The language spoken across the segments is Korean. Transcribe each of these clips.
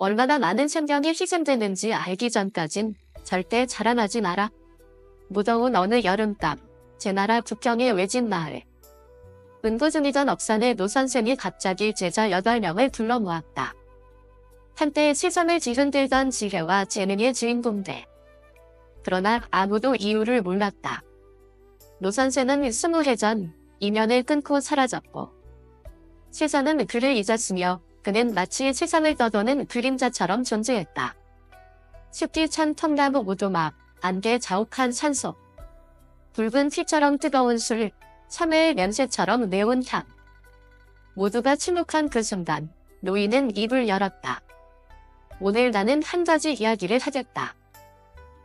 얼마나 많은 생명이 희생되는지 알기 전까진 절대 자라나지 마라. 무더운 어느 여름밤, 제 나라 북경의 외진 마을. 운부 중이던 억산의 노 선생이 갑자기 제자 8명을 불러 모았다. 한때 세상을 뒤흔들던 지혜와 재능의 주인공들. 그러나 아무도 이유를 몰랐다. 노 선생은 20해 전 인연을 끊고 사라졌고, 세상은 그를 잊었으며 그는 마치 세상을 떠도는 그림자처럼 존재했다. 습기 찬 통나무 오두막, 안개 자욱한 산속, 붉은 피처럼 뜨거운 술, 참외의 냄새처럼 매운 향. 모두가 침묵한 그 순간 노인은 입을 열었다. 오늘 나는 한 가지 이야기를 하겠다.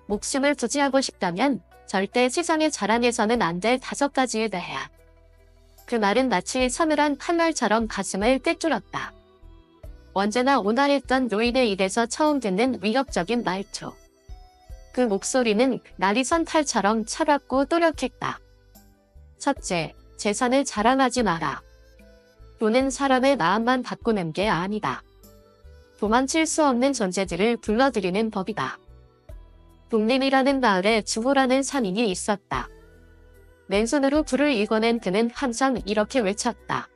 목숨을 부지하고 싶다면 절대 세상의 자랑해서는 안 될 5가지에 대해야. 그 말은 마치 서늘한 칼날처럼 가슴을 꿰뚫었다. 언제나 온화했던 노인의 입에서 처음 듣는 위협적인 말투. 그 목소리는 날이 선 칼처럼 차갑고 또렷했다. 첫째, 재산을 자랑하지 마라. 돈은 사람의 마음만 바꾸는 게 아니다. 도망칠 수 없는 존재들을 불러들이는 법이다. 독림이라는 마을에 주호라는 산인이 있었다. 맨손으로 불을 일궈낸 그는 항상 이렇게 외쳤다.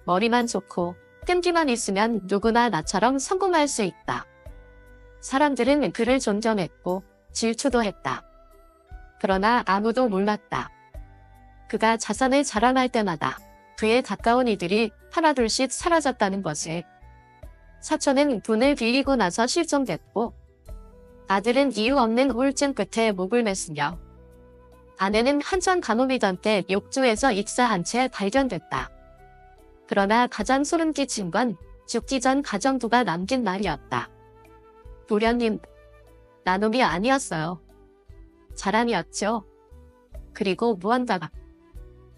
머리만 좋고 끈기만 있으면 누구나 나처럼 성공할 수 있다. 사람들은 그를 존경했고 질투도 했다. 그러나 아무도 몰랐다. 그가 자산을 자랑할 때마다 그에 가까운 이들이 하나둘씩 사라졌다는 것을. 사촌은 돈을 빌리고 나서 실종됐고, 아들은 이유 없는 우울증 끝에 목을 맸으며, 아내는 한참 간호비던 때 욕조에서 익사한 채 발견됐다. 그러나 가장 소름 끼친 건 죽기 전 가정부가 남긴 말이었다. 도련님, 나눔이 아니었어요. 자랑이었죠. 그리고 무언가가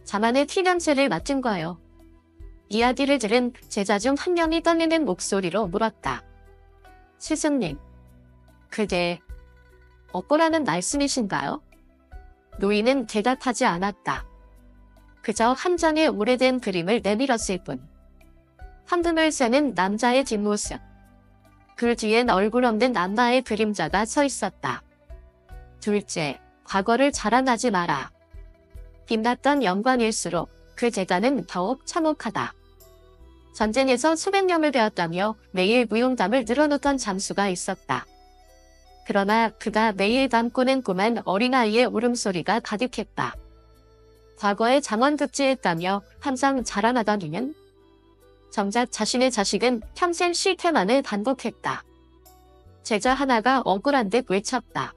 자만의 피냄새를 맡은 거예요. 이야기를 들은 제자 중 한 명이 떨리는 목소리로 물었다. 스승님, 그게 억울하는 말씀이신가요? 노인은 대답하지 않았다. 그저 한 장의 오래된 그림을 내밀었을 뿐. 황금을 쇠는 남자의 뒷모습. 그 뒤엔 얼굴 없는 남자의 그림자가 서 있었다. 둘째, 과거를 자랑하지 마라. 빛났던 영광일수록 그 재단은 더욱 참혹하다. 전쟁에서 수백 명을 베었다며 매일 무용담을 늘어놓던 장수가 있었다. 그러나 그가 매일 담고는 꿈엔 어린아이의 울음소리가 가득했다. 과거에 장원급제했다며 항상 자랑하던 이는 정작 자신의 자식은 평생 실패만을 반복했다. 제자 하나가 억울한 듯 외쳤다.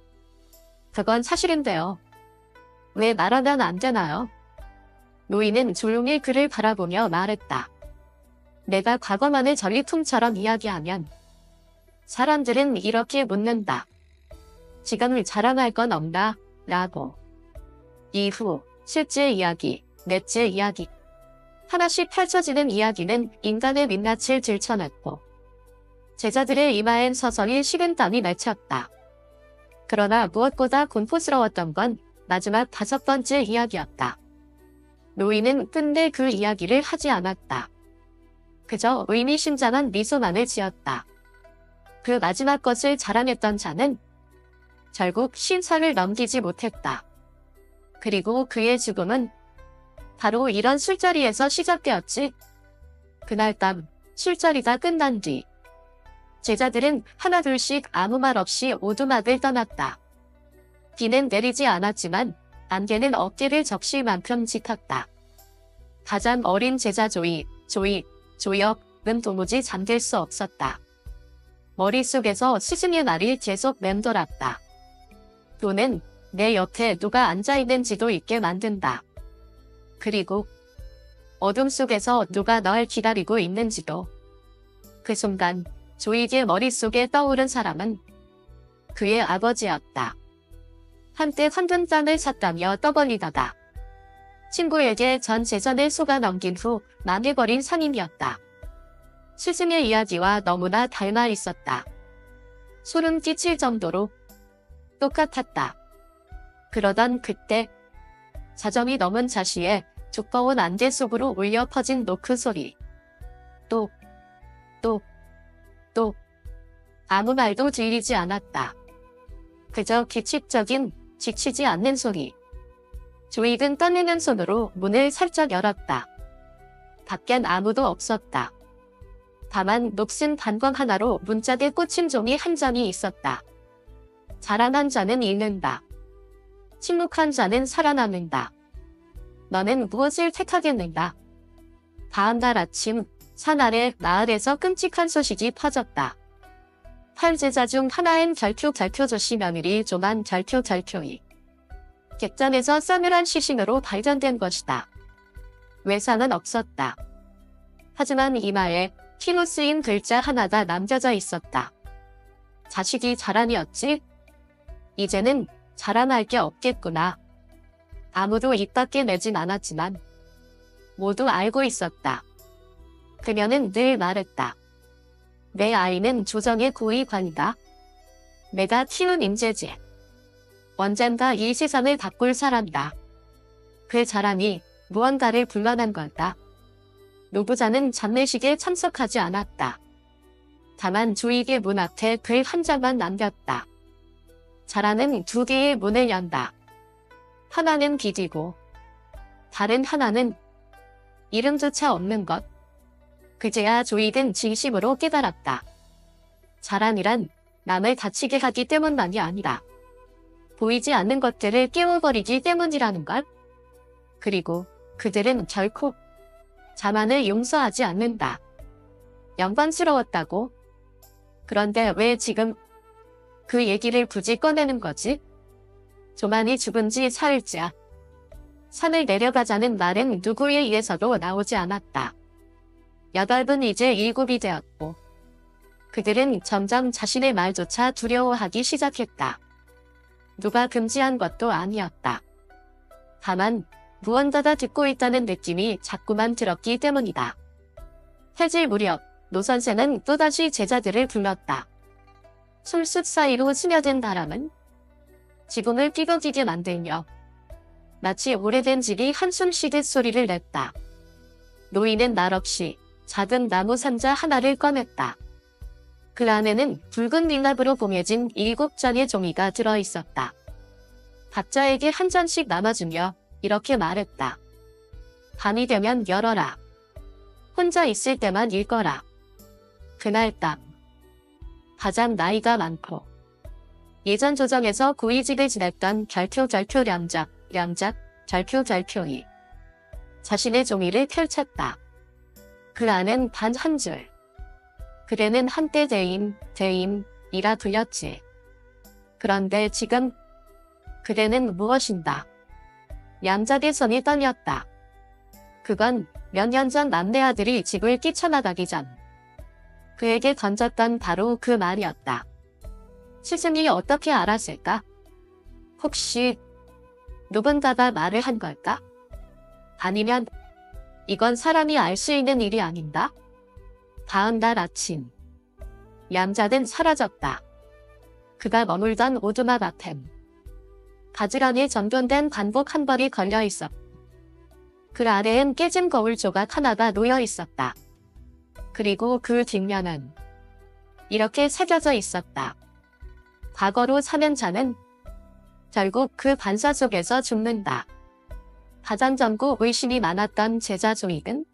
그건 사실인데요. 왜 말하면 안 되나요? 노인은 조용히 그를 바라보며 말했다. 내가 과거만을 전리품처럼 이야기하면 사람들은 이렇게 묻는다. 지금을 자랑할 건 없나? 라고. 이후 실제 이야기, 넷째 이야기. 하나씩 펼쳐지는 이야기는 인간의 민낯을 들춰냈고, 제자들의 이마엔 서서히 식은땀이 맺혔다. 그러나 무엇보다 공포스러웠던 건 마지막 5번째 이야기였다. 노인은 끝내 그 이야기를 하지 않았다. 그저 의미심장한 미소만을 지었다. 그 마지막 것을 자랑했던 자는 결국 신사를 넘기지 못했다. 그리고 그의 죽음은 바로 이런 술자리에서 시작되었지. 그날 밤 술자리가 끝난 뒤 제자들은 하나둘씩 아무 말 없이 오두막을 떠났다. 비는 내리지 않았지만 안개는 어깨를 적실 만큼 짙었다. 가장 어린 제자 조역은 도무지 잠들 수 없었다. 머릿속에서 스승의 말이 계속 맴돌았다. 돈은 내 옆에 누가 앉아있는지도 있게 만든다. 그리고 어둠 속에서 누가 널 기다리고 있는지도. 그 순간 조이의 머릿속에 떠오른 사람은 그의 아버지였다. 한때 황금 땅을 샀다며 떠벌리다가 친구에게 전 재산을 속아 넘긴 후 망해버린 상인이었다. 스승의 이야기와 너무나 닮아 있었다. 소름 끼칠 정도로 똑같았다. 그러던 그때 자정이 넘은 자시에 두꺼운 안개 속으로 울려 퍼진 노크 소리. 또 아무 말도 들리지 않았다. 그저 규칙적인 지치지 않는 소리. 조익은 떨리는 손으로 문을 살짝 열었다. 밖엔 아무도 없었다. 다만 녹슨 반광 하나로 문짝에 꽂힌 종이 한 장이 있었다. 자라난 자는 잃는다. 침묵한 자는 살아남는다. 너는 무엇을 택하겠는가? 다음날 아침 산 아래 마을에서 끔찍한 소식이 퍼졌다. 8제자 중 하나인 결표조씨 며느리 조만 결표이 객잔에서 싸늘한 시신으로 발견된 것이다. 외상은 없었다. 하지만 이마에 피로 쓰인 글자 하나가 남겨져 있었다. 자식이 자란이었지? 이제는 자랑할 게 없겠구나. 아무도 입 밖에 내진 않았지만 모두 알고 있었다. 그녀는 늘 말했다. 내 아이는 조정의 고위관이다. 내가 키운 임재지. 언젠가 이 세상을 바꿀 사람이다. 그 사람이 무언가를 불러낸 걸까? 노부자는 장례식에 참석하지 않았다. 다만 조익의 문 앞에 글 한 장만 남겼다. 자라는 2개의 문을 연다. 하나는 비디고 다른 하나는 이름조차 없는 것. 그제야 조익은 진심으로 깨달았다. 자란이란 남을 다치게 하기 때문만이 아니라 보이지 않는 것들을 깨워버리기 때문이라는 것. 그리고 그들은 결코 자만을 용서하지 않는다. 영광스러웠다고? 그런데 왜 지금 그 얘기를 굳이 꺼내는 거지? 조만이 죽은 지 사흘째야. 산을 내려가자는 말은 누구에 의해서도 나오지 않았다. 8은 이제 7이 되었고 그들은 점점 자신의 말조차 두려워하기 시작했다. 누가 금지한 것도 아니었다. 다만 무언가가 듣고 있다는 느낌이 자꾸만 들었기 때문이다. 해질 무렵 노 선생은 또다시 제자들을 불렀다. 술숲 사이로 스며든 바람은 지붕을 삐걱이게 만들며 마치 오래된 집이 한숨 쉬듯 소리를 냈다. 노인은 말없이 작은 나무 상자 하나를 꺼냈다. 그 안에는 붉은 밀랍으로 봉해진 7장의 종이가 들어있었다. 각자에게 한 장씩 나눠주며 이렇게 말했다. 밤이 되면 열어라. 혼자 있을 때만 읽어라. 그날 밤 가장 나이가 많고 예전 조정에서 고위직을 지냈던 결표이 자신의 종이를 펼쳤다. 그 안엔 단 한 줄. 그대는 한때 대임이라 불렸지. 그런데 지금 그대는 무엇인가? 얌작의 손이 떨렸다. 그건 몇 년 전 남네 아들이 집을 뛰쳐나가기 전 그에게 던졌던 바로 그 말이었다. 스승이 어떻게 알았을까? 혹시 누군가가 말을 한 걸까? 아니면 이건 사람이 알 수 있는 일이 아닌가? 다음 날 아침 얌작은 사라졌다. 그가 머물던 오두막 앞엔 가지런히 정돈된 관복 한 벌이 걸려 있었고 그 아래엔 깨진 거울 조각 하나가 놓여 있었다. 그리고 그 뒷면은 이렇게 새겨져 있었다. 과거로 사는 자는 결국 그 반사 속에서 죽는다. 가장 젊고 의심이 많았던 제자 조익은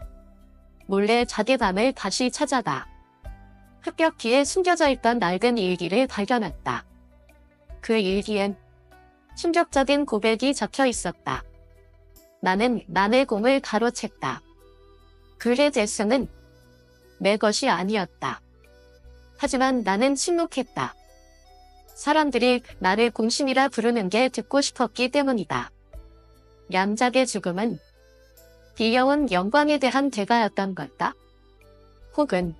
몰래 자기 밤을 다시 찾아다 흙벽기에 숨겨져 있던 낡은 일기를 발견했다. 그 일기엔 충격적인 고백이 적혀 있었다. 나는 남의 공을 가로챘다. 글의 대수는 내 것이 아니었다. 하지만 나는 침묵했다. 사람들이 나를 공신이라 부르는 게 듣고 싶었기 때문이다. 얌작의 죽음은 비려온 영광에 대한 대가였던 걸까? 혹은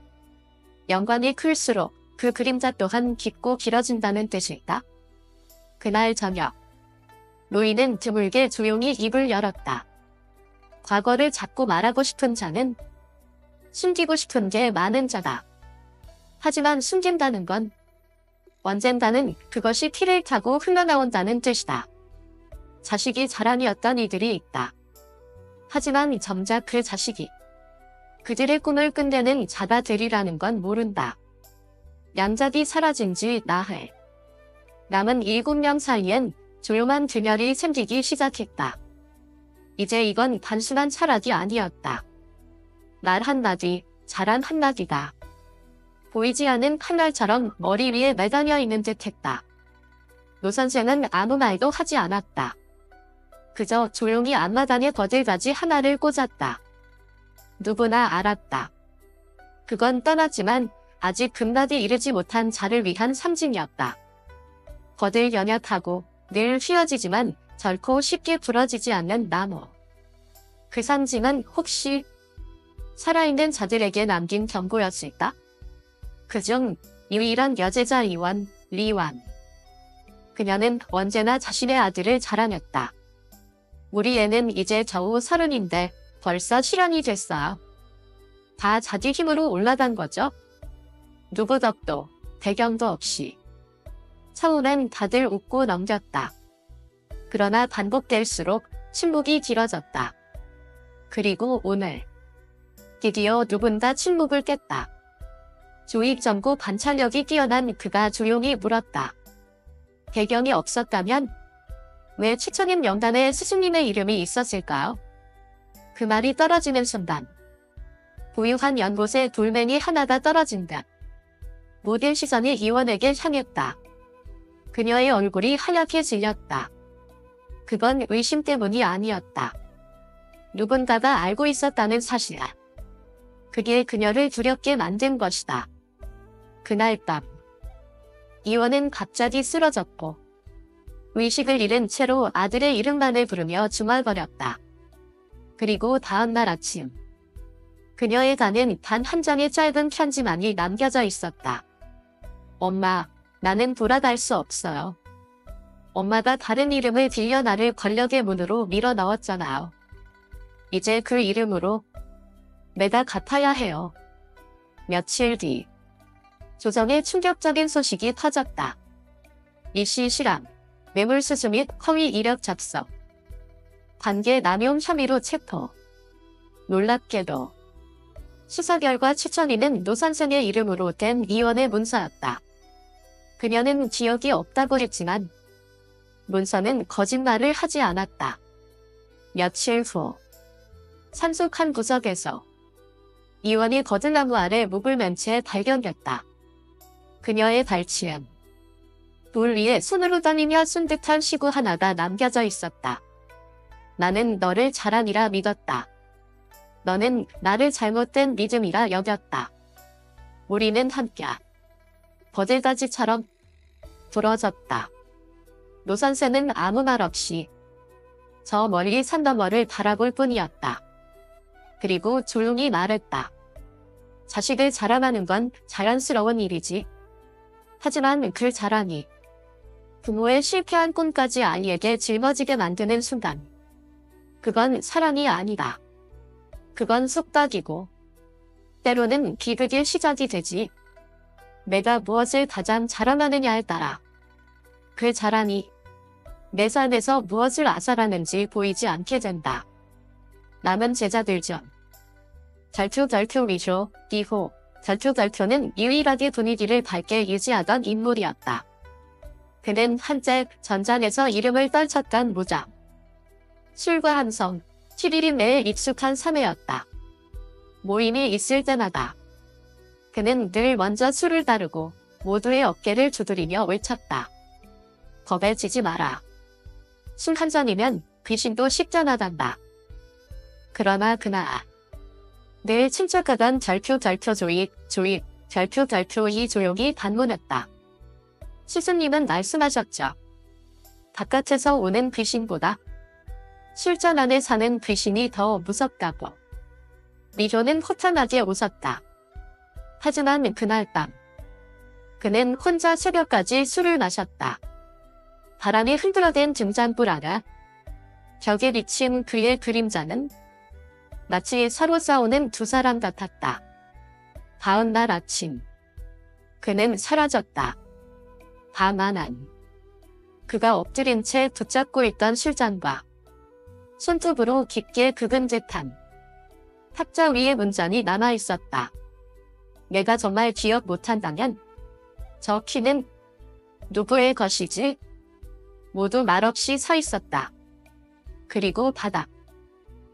영광이 클수록 그 그림자 또한 깊고 길어진다는 뜻일까? 그날 저녁 노인은 드물게 조용히 입을 열었다. 과거를 자꾸 말하고 싶은 자는 숨기고 싶은 게 많은 자다. 하지만 숨긴다는 건 언젠가는 그것이 피를 타고 흘러나온다는 뜻이다. 자식이 자랑이었던 이들이 있다. 하지만 정작 그 자식이 그들의 꿈을 끝내는 자가 되리라는 건 모른다. 양작이 사라진 지 나흘. 남은 7명 사이엔 조용한 균열이 생기기 시작했다. 이제 이건 단순한 차락이 아니었다. 말 한마디, 자란 한마디다. 보이지 않는 칼날처럼 머리 위에 매달려 있는 듯했다. 노 선생은 아무 말도 하지 않았다. 그저 조용히 앞마당에 거들가지 하나를 꽂았다. 누구나 알았다. 그건 떠났지만 아직 금나디 이르지 못한 자를 위한 상징이었다. 거들 연약하고 늘 휘어지지만 결코 쉽게 부러지지 않는 나무. 그 상징은 혹시 살아있는 자들에게 남긴 경고였을까? 그중 유일한 여제자 이원, 리완. 그녀는 언제나 자신의 아들을 자랑했다. 우리 애는 이제 겨우 30인데 벌써 실현이 됐어요. 다 자기 힘으로 올라간 거죠. 누구 덕도, 배경도 없이. 처음엔 다들 웃고 넘겼다. 그러나 반복될수록 침묵이 길어졌다. 그리고 오늘 드디어 누군가 침묵을 깼다. 조익점고 관찰력이 뛰어난 그가 조용히 물었다. 배경이 없었다면 왜 최천임 명단에 스승님의 이름이 있었을까요? 그 말이 떨어지는 순간 고요한 연못에 돌멩이 하나가 떨어진다. 모든 시선이 이원에게 향했다. 그녀의 얼굴이 하얗게 질렸다. 그건 의심 때문이 아니었다. 누군가가 알고 있었다는 사실이야. 그게 그녀를 두렵게 만든 것이다. 그날 밤 이원은 갑자기 쓰러졌고 의식을 잃은 채로 아들의 이름만을 부르며 중얼거렸다. 그리고 다음날 아침 그녀의 단엔 단 한 장의 짧은 편지만이 남겨져 있었다. 엄마, 나는 돌아갈 수 없어요. 엄마가 다른 이름을 빌려 나를 권력의 문으로 밀어 넣었잖아요. 이제 그 이름으로 내가 갚아야 해요. 며칠 뒤 조정의 충격적인 소식이 터졌다. 일시 실함, 뇌물수수 및 허위 이력 접속, 관계 남용 혐의로 체포. 놀랍게도 수사 결과 최천희는 노 선생의 이름으로 된 이원의 문서였다. 그녀는 기억이 없다고 했지만 문서는 거짓말을 하지 않았다. 며칠 후 산속 한 구석에서 이원이 거들나무 아래 목을 맨 채 발견됐다. 그녀의 발치엔 돌 위에 손으로 다니며 쓴 듯한 시구 하나가 남겨져 있었다. 나는 너를 자랑이라 믿었다. 너는 나를 잘못된 믿음이라 여겼다. 우리는 함께 버들가지처럼 부러졌다. 노 선생은 아무 말 없이 저 멀리 산 너머를 바라볼 뿐이었다. 그리고 조용히 말했다. 자식을 자랑하는 건 자연스러운 일이지. 하지만 그 자랑이 부모의 실패한 꿈까지 아이에게 짊어지게 만드는 순간 그건 사랑이 아니다. 그건 속박이고 때로는 비극의 시작이 되지. 내가 무엇을 가장 자랑하느냐에 따라 그 자랑이 내 삶에서 무엇을 앗아가는지 보이지 않게 된다. 남은 제자들 중 절투 위조, 이후 절투는 유일하게 분위기를 밝게 유지하던 인물이었다. 그는 한때 전장에서 이름을 떨쳤던 무장. 술과 함성, 7일이 매일 익숙한 삶이었다. 모임이 있을 때마다 그는 늘 먼저 술을 다루고 모두의 어깨를 두드리며 외쳤다. 겁에 지지 마라. 술 한 잔이면 귀신도 십자나간다. 그러나 그날 늘 침착하던 절표 조익, 절표이 조용히 반문했다. 스승님은 말씀하셨죠. 바깥에서 오는 귀신보다 술잔 안에 사는 귀신이 더 무섭다고. 미조는 호탕하게 웃었다. 하지만 그날 밤 그는 혼자 새벽까지 술을 마셨다. 바람이 흔들어댄 등잔불 아래 벽에 비친 그의 그림자는 마치 서로 싸우는 두 사람 같았다. 다음 날 아침 그는 사라졌다. 다만 그가 엎드린 채 붙잡고 있던 술잔과 손톱으로 깊게 긁은 듯한 탁자 위의 문잔이 남아있었다. 내가 정말 기억 못한다면 저 키는 누구의 것이지? 모두 말없이 서 있었다. 그리고 바닥.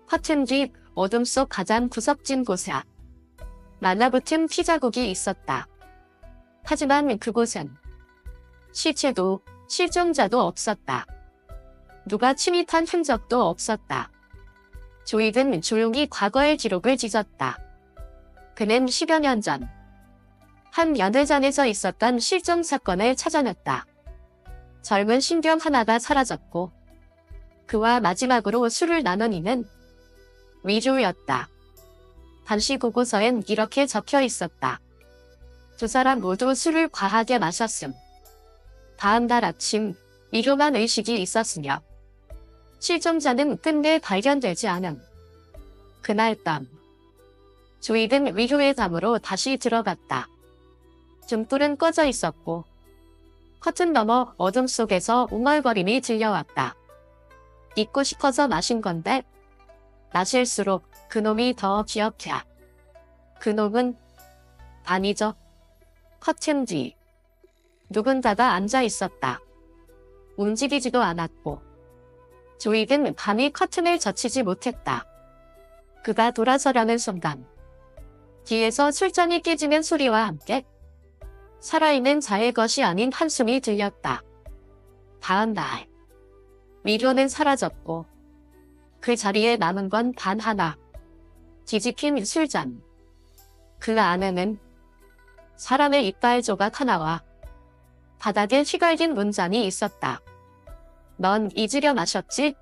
커튼 뒤 어둠 속 가장 구석진 곳에 말라붙은 피자국이 있었다. 하지만 그곳엔 시체도 실종자도 없었다. 누가 침입한 흔적도 없었다. 조이든 조용히 과거의 기록을 찢었다. 그는 10여 년 전 한 연회장에서 있었던 실종 사건을 찾아냈다. 젊은 신병 하나가 사라졌고 그와 마지막으로 술을 나눈 이는 위조였다. 당시 보고서엔 이렇게 적혀 있었다. 두 사람 모두 술을 과하게 마셨음. 다음 날 아침 위조만 의식이 있었으며 실종자는 끝내 발견되지 않음. 그날 밤 조이든 위조의 담으로 다시 들어갔다. 등불은 꺼져 있었고 커튼 너머 어둠 속에서 웅얼거림이 들려왔다. 잊고 싶어서 마신 건데 마실수록 그놈이 더 기억해. 그놈은 아니죠. 커튼 뒤 누군가가 앉아 있었다. 움직이지도 않았고 조이든 밤이 커튼을 젖히지 못했다. 그가 돌아서려는 순간 뒤에서 술잔이 깨지는 소리와 함께 살아있는 자의 것이 아닌 한숨이 들렸다. 다음 날 위로는 사라졌고 그 자리에 남은 건 단 하나. 뒤집힌 술잔. 그 안에는 사람의 이빨 조각 하나와 바닥에 휘갈긴 문잔이 있었다. 넌 잊으려 마셨지?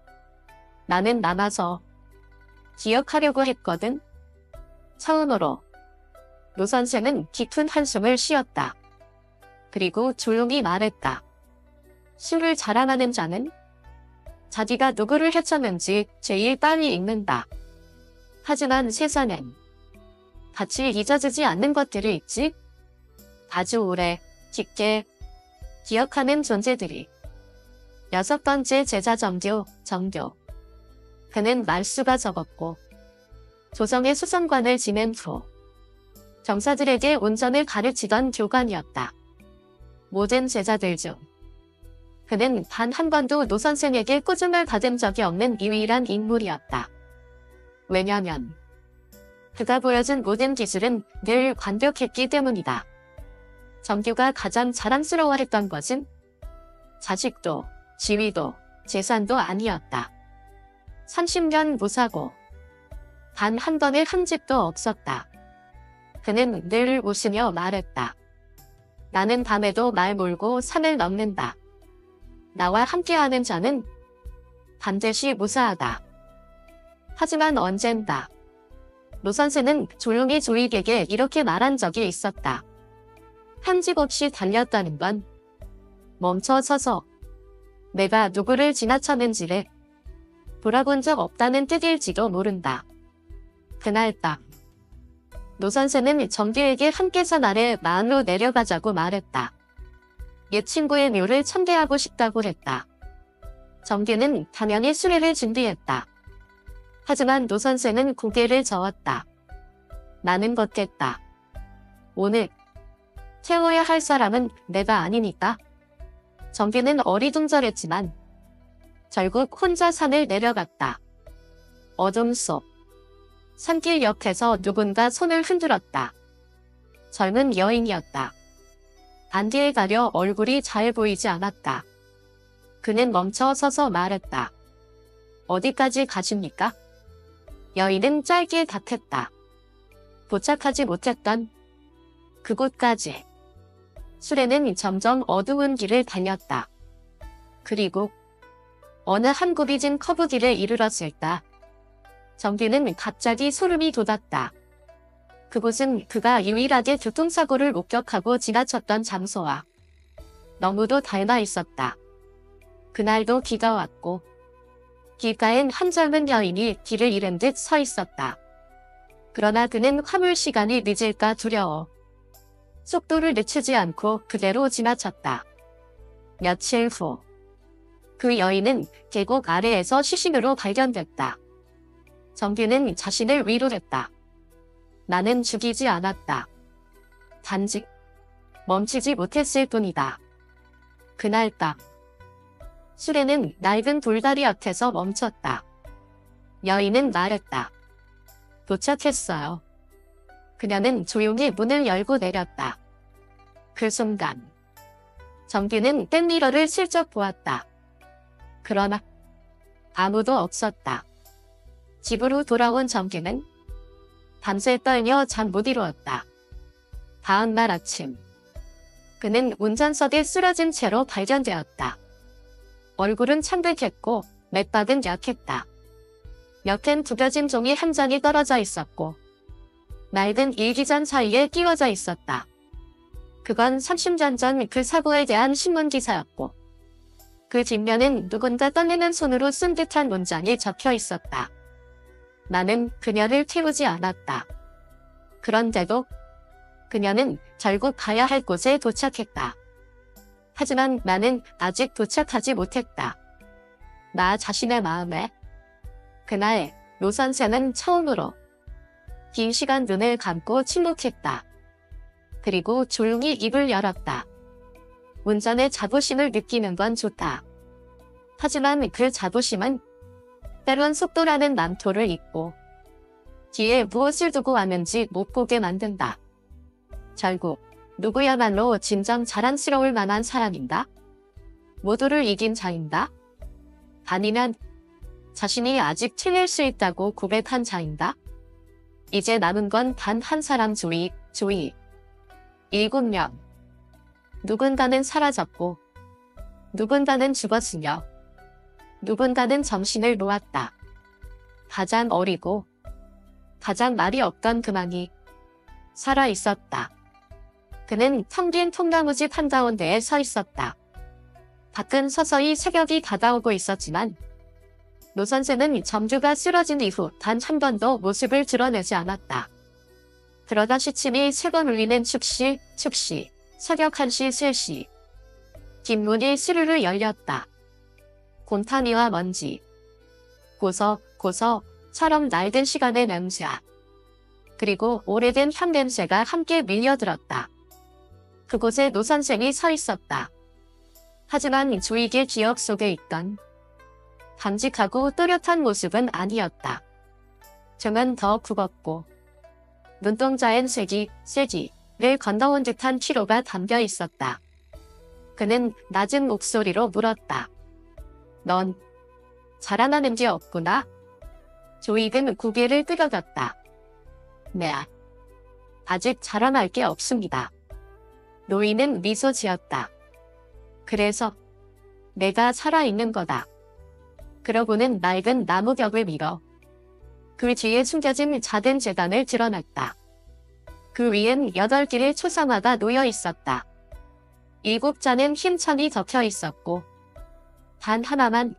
나는 남아서 기억하려고 했거든. 처음으로 노 선생은 깊은 한숨을 쉬었다. 그리고 조용히 말했다. 술을 자랑하는 자는 자기가 누구를 해쳤는지 제일 빨리 읽는다. 하지만 세상엔 같이 잊어지지 않는 것들이 있지. 아주 오래, 깊게 기억하는 존재들이. 6번째 제자 정교. 그는 말수가 적었고 조정의 수성관을 지낸 후 정사들에게 운전을 가르치던 교관이었다. 모든 제자들 중 그는 단 한 번도 노 선생에게 꾸중을 받은 적이 없는 유일한 인물이었다. 왜냐면 그가 보여준 모든 기술은 늘 완벽했기 때문이다. 정규가 가장 자랑스러워했던 것은 자식도, 지위도, 재산도 아니었다. 30년 무사고 단 한 번의 흠집도 없었다. 그는 늘 웃으며 말했다. 나는 밤에도 말 몰고 산을 넘는다. 나와 함께하는 자는 반드시 무사하다. 하지만 언젠가 노 선생은 조용히 조이에게 이렇게 말한 적이 있었다. 흠집 없이 달렸다는 건 멈춰 서서 내가 누구를 지나쳤는지를 돌아본 적 없다는 뜻일지도 모른다. 그날 밤 노 선생은 정규에게 함께 산 아래 마을로 내려가자고 말했다. 옛 친구의 묘를 참배하고 싶다고 했다. 정규는 당연히 수레를 준비했다. 하지만 노 선생은 고개를 저었다. 나는 버텼다. 오늘 채워야 할 사람은 내가 아니니까. 정규는 어리둥절했지만 결국 혼자 산을 내려갔다. 어둠 속 산길 옆에서 누군가 손을 흔들었다. 젊은 여인이었다. 안뒤에 가려 얼굴이 잘 보이지 않았다. 그는 멈춰 서서 말했다. 어디까지 가십니까? 여인은 짧게 답했다. 도착하지 못했던 그곳까지. 수레는 점점 어두운 길을 달렸다. 그리고 어느 한 굽이진 커브길에 이르렀을 때 정규는 갑자기 소름이 돋았다. 그곳은 그가 유일하게 교통사고를 목격하고 지나쳤던 장소와 너무도 닮아 있었다. 그날도 비가 왔고 길가엔 한 젊은 여인이 길을 잃은 듯 서 있었다. 그러나 그는 화물 시간이 늦을까 두려워 속도를 늦추지 않고 그대로 지나쳤다. 며칠 후 그 여인은 계곡 아래에서 시신으로 발견됐다. 정규는 자신을 위로했다. 나는 죽이지 않았다. 단지 멈추지 못했을 뿐이다. 그날 밤 수레는 낡은 돌다리 앞에서 멈췄다. 여인은 말했다. 도착했어요. 그녀는 조용히 문을 열고 내렸다. 그 순간 정규는 백미러를 슬쩍 보았다. 그러나 아무도 없었다. 집으로 돌아온 정규는 밤새 떨며 잠 못 이루었다. 다음 날 아침 그는 운전석에 쓰러진 채로 발견되었다. 얼굴은 창백했고 맥박은 약했다. 옆엔 구겨진 종이 한 장이 떨어져 있었고 낡은 일기장 사이에 끼워져 있었다. 그건 30년 전 그 사고에 대한 신문기사였고 그 뒷면엔 누군가 떨리는 손으로 쓴 듯한 문장이 적혀 있었다. 나는 그녀를 태우지 않았다. 그런데도 그녀는 결국 가야 할 곳에 도착했다. 하지만 나는 아직 도착하지 못했다. 나 자신의 마음에. 그날 노 선생은 처음으로 긴 시간 눈을 감고 침묵했다. 그리고 조용히 입을 열었다. 운전의 자부심을 느끼는 건 좋다. 하지만 그 자부심은 때론 속도라는 망토를 입고 뒤에 무엇을 두고 왔는지 못 보게 만든다. 결국 누구야말로 진정 자랑스러울 만한 사람인가? 모두를 이긴 자인가? 아니면 자신이 아직 틀릴 수 있다고 고백한 자인가? 이제 남은 건 단 한 사람 조이. 7명. 누군가는 사라졌고 누군가는 죽었으며 누군가는 정신을 놓았다. 가장 어리고 가장 말이 없던 그만이 살아있었다. 그는 텅 빈 통나무집 한가운데에 서 있었다. 밖은 서서히 새벽이 다가오고 있었지만 노 선생은 정규가 쓰러진 이후 단 한 번도 모습을 드러내지 않았다. 그러다 시침이 세 번 울리는 축시, 새벽 1시, 3시. 뒷문이 스르르 열렸다. 곰팡이와 먼지, 고서처럼 낡은 시간의 냄새, 그리고 오래된 향 냄새가 함께 밀려들었다. 그곳에 노 선생이 서 있었다. 하지만 조이의 기억 속에 있던 담직하고 또렷한 모습은 아니었다. 등은 더 굽었고 눈동자엔 쇠기를 건너온 듯한 피로가 담겨 있었다. 그는 낮은 목소리로 물었다. 넌 자라나는 게 없구나? 조이는 고개를 끄덕였다. 네, 아직 자라날 게 없습니다. 노인은 미소 지었다. 그래서 내가 살아있는 거다. 그러고는 낡은 나무 벽을 밀어 그 뒤에 숨겨진 작은 재단을 드러냈다. 그 위엔 8개의 초상화가 놓여 있었다. 7자는 힘찬이 적혀 있었고 단 하나만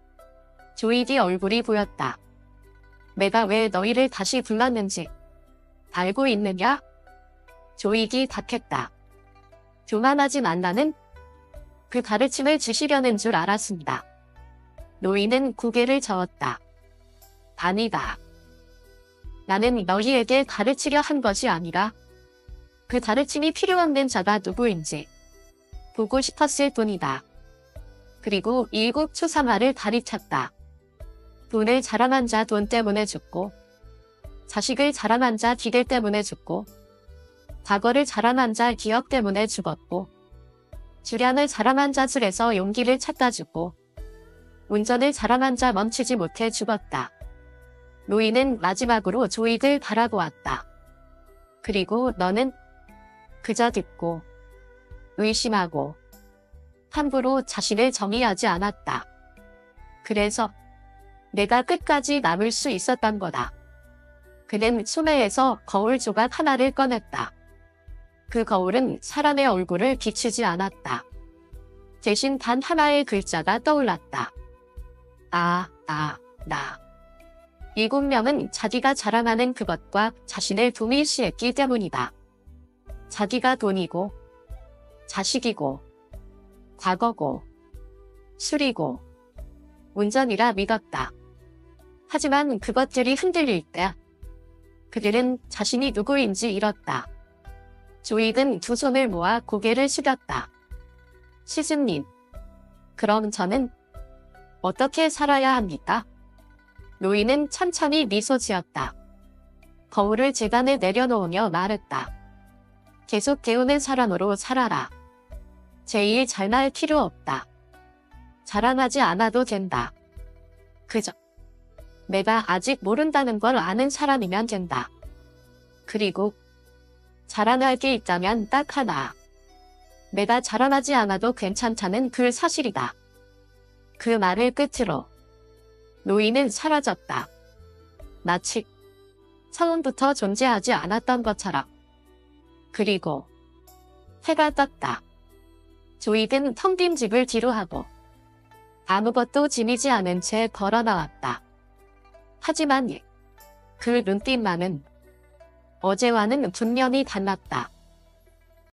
조이의 얼굴이 보였다. 내가 왜 너희를 다시 불렀는지 알고 있느냐? 조이기 답했다. 교만하진 않나는 그 가르침을 주시려는 줄 알았습니다. 노인은 고개를 저었다. 아니다. 나는 너희에게 가르치려 한 것이 아니라 그 가르침이 필요 없는 자가 누구인지 보고 싶었을 뿐이다. 그리고 7 초상화를 가리켰다. 돈을 자랑한 자 돈 때문에 죽고 자식을 자랑한 자 기대 때문에 죽고 과거를 자랑한 자 기억 때문에 죽었고 주량을 자랑한 자 술에서 용기를 찾다 죽고 운전을 자랑한 자 멈추지 못해 죽었다. 노인은 마지막으로 조이를 바라보았다. 그리고 너는 그저 듣고 의심하고 함부로 자신을 정의하지 않았다. 그래서 내가 끝까지 남을 수 있었던 거다. 그는 소매에서 거울 조각 하나를 꺼냈다. 그 거울은 사람의 얼굴을 비추지 않았다. 대신 단 하나의 글자가 떠올랐다. 나. 7명은 자기가 자랑하는 그것과 자신을 동일시했기 때문이다. 자기가 돈이고 자식이고 과거고 술이고 운전이라 믿었다. 하지만 그것들이 흔들릴 때 그들은 자신이 누구인지 잃었다. 조이는 두 손을 모아 고개를 숙였다. 시즈님, 그럼 저는 어떻게 살아야 합니까? 로이는 천천히 미소 지었다. 거울을 재단에 내려놓으며 말했다. 계속 깨우는 사람으로 살아라. 제일 잘날 필요 없다. 자랑하지 않아도 된다. 그저 내가 아직 모른다는 걸 아는 사람이면 된다. 그리고 자랑할 게 있다면 딱 하나. 내가 자랑하지 않아도 괜찮다는 그 사실이다. 그 말을 끝으로 로이는 사라졌다. 마치 처음부터 존재하지 않았던 것처럼. 그리고 해가 떴다. 조이는 텅 빈 집을 뒤로하고 아무것도 지니지 않은 채 걸어 나왔다. 하지만 그 눈빛만은 어제와는 분명히 달랐다.